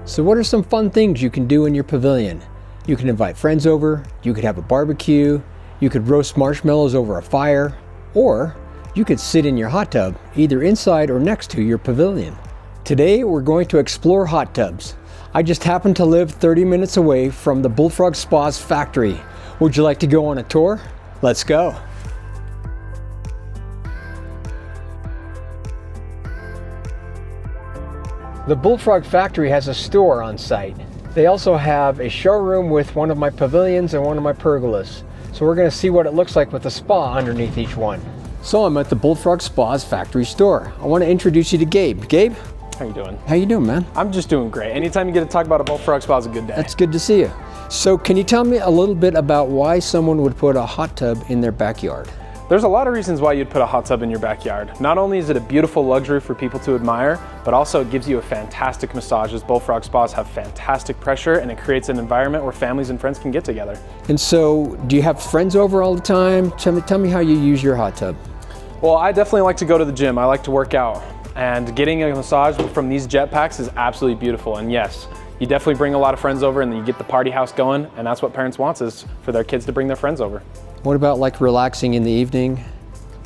So what are some fun things you can do in your pavilion? You can invite friends over, you could have a barbecue, you could roast marshmallows over a fire, or you could sit in your hot tub, either inside or next to your pavilion. Today we're going to explore hot tubs. I just happen to live 30 minutes away from the Bullfrog Spa's factory. Would you like to go on a tour? Let's go. The Bullfrog factory has a store on site. They also have a showroom with one of my pavilions and one of my pergolas. So we're going to see what it looks like with a spa underneath each one. So I'm at the Bullfrog Spa's factory store. I want to introduce you to Gabe. Gabe? How you doing? How you doing, man? I'm just doing great. Anytime you get to talk about a Bullfrog Spa is a good day. That's good to see you. So can you tell me a little bit about why someone would put a hot tub in their backyard? There's a lot of reasons why you'd put a hot tub in your backyard. Not only is it a beautiful luxury for people to admire, but also it gives you a fantastic massage, as Bullfrog Spas have fantastic pressure, and it creates an environment where families and friends can get together. And so, do you have friends over all the time? Tell me how you use your hot tub. Well, I definitely like to go to the gym. I like to work out. And getting a massage from these jet packs is absolutely beautiful. And yes, you definitely bring a lot of friends over and then you get the party house going, and that's what parents want, is for their kids to bring their friends over. What about like relaxing in the evening?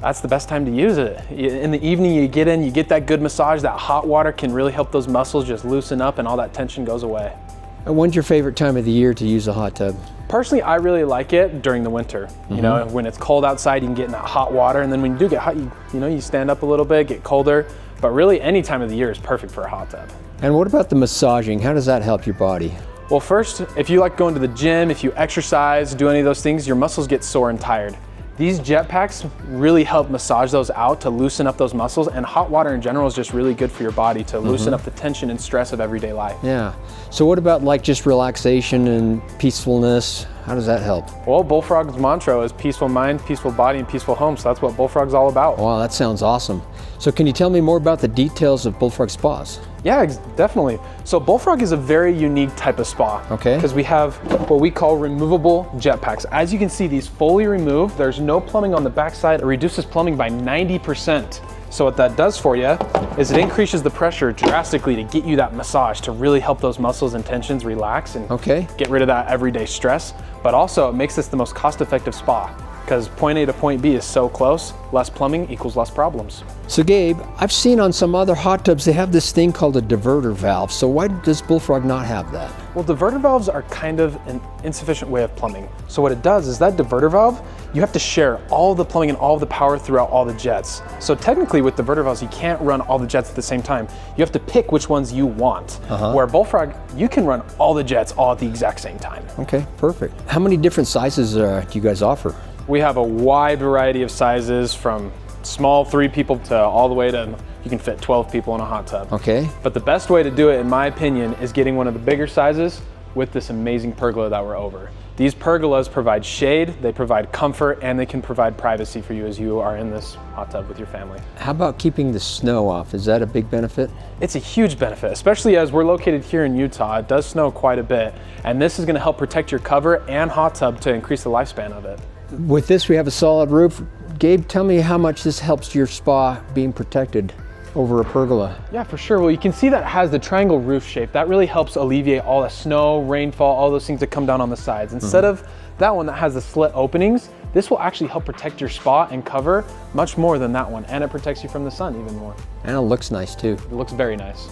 That's the best time to use it. In the evening you get that good massage. That hot water can really help those muscles just loosen up and all that tension goes away. And when's your favorite time of the year to use a hot tub? Personally, I really like it during the winter. You know, when it's cold outside, you can get in that hot water, and then when you do get hot, you stand up a little bit, get colder. But really, any time of the year is perfect for a hot tub. And what about the massaging? How does that help your body? Well, first, if you like going to the gym, if you exercise, do any of those things, your muscles get sore and tired. These jet packs really help massage those out to loosen up those muscles, and hot water in general is just really good for your body to loosen up the tension and stress of everyday life. Yeah. So what about like just relaxation and peacefulness? How does that help? Well, Bullfrog's mantra is peaceful mind, peaceful body, and peaceful home. So that's what Bullfrog's all about. Wow, that sounds awesome. So can you tell me more about the details of Bullfrog Spas? Yeah, definitely. So Bullfrog is a very unique type of spa. Okay. Because we have what we call removable jet packs. As you can see, these fully remove. There's no plumbing on the backside. It reduces plumbing by 90%. So what that does for you is it increases the pressure drastically to get you that massage, to really help those muscles and tensions relax and get rid of that everyday stress. But also it makes this the most cost-effective spa, because point A to point B is so close. Less plumbing equals less problems. So Gabe, I've seen on some other hot tubs, they have this thing called a diverter valve. So why does Bullfrog not have that? Well, diverter valves are kind of an insufficient way of plumbing. So what it does is that diverter valve, you have to share all the plumbing and all the power throughout all the jets. So technically with diverter valves, you can't run all the jets at the same time. You have to pick which ones you want. Where Bullfrog, you can run all the jets all at the exact same time. Okay, perfect. How many different sizes do you guys offer? We have a wide variety of sizes, from small 3 people to all the way to, you can fit 12 people in a hot tub. Okay. But the best way to do it, in my opinion, is getting one of the bigger sizes with this amazing pergola that we're over. These pergolas provide shade, they provide comfort, and they can provide privacy for you as you are in this hot tub with your family. How about keeping the snow off? Is that a big benefit? It's a huge benefit, especially as we're located here in Utah. It does snow quite a bit, and this is going to help protect your cover and hot tub to increase the lifespan of it. With this, we have a solid roof. Gabe, tell me how much this helps your spa being protected over a pergola. Yeah, for sure. Well, you can see that it has the triangle roof shape. That really helps alleviate all the snow, rainfall, all those things that come down on the sides. Instead of that one that has the slit openings, this will actually help protect your spa and cover much more than that one. And it protects you from the sun even more. And it looks nice too. It looks very nice.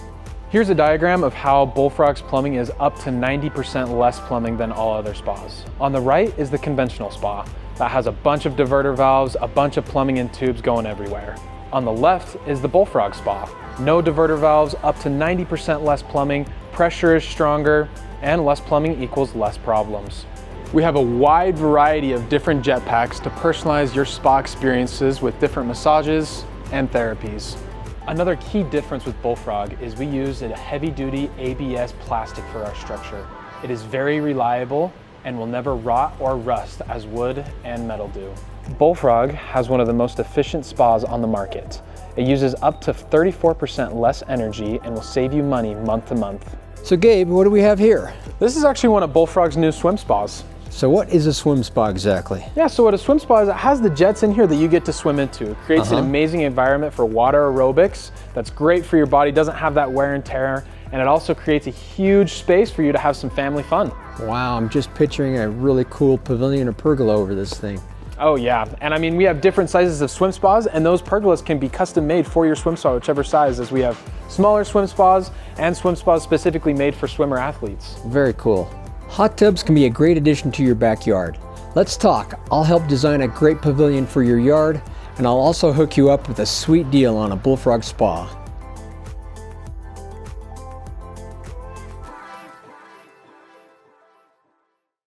Here's a diagram of how Bullfrog's plumbing is up to 90% less plumbing than all other spas. On the right is the conventional spa that has a bunch of diverter valves, a bunch of plumbing and tubes going everywhere. On the left is the Bullfrog Spa. No diverter valves, up to 90% less plumbing, pressure is stronger, and less plumbing equals less problems. We have a wide variety of different jet packs to personalize your spa experiences with different massages and therapies. Another key difference with Bullfrog is we use a heavy-duty ABS plastic for our structure. It is very reliable and will never rot or rust as wood and metal do. Bullfrog has one of the most efficient spas on the market. It uses up to 34% less energy and will save you money month to month. So Gabe, what do we have here? This is actually one of Bullfrog's new swim spas. So what is a swim spa exactly? Yeah, so what a swim spa is, it has the jets in here that you get to swim into. It creates an amazing environment for water aerobics that's great for your body, doesn't have that wear and tear, and it also creates a huge space for you to have some family fun. Wow, I'm just picturing a really cool pavilion or pergola over this thing. Oh yeah, and I mean, we have different sizes of swim spas, and those pergolas can be custom made for your swim spa, whichever size, as we have smaller swim spas and swim spas specifically made for swimmer athletes. Very cool. Hot tubs can be a great addition to your backyard. Let's talk. I'll help design a great pavilion for your yard, and I'll also hook you up with a sweet deal on a Bullfrog spa.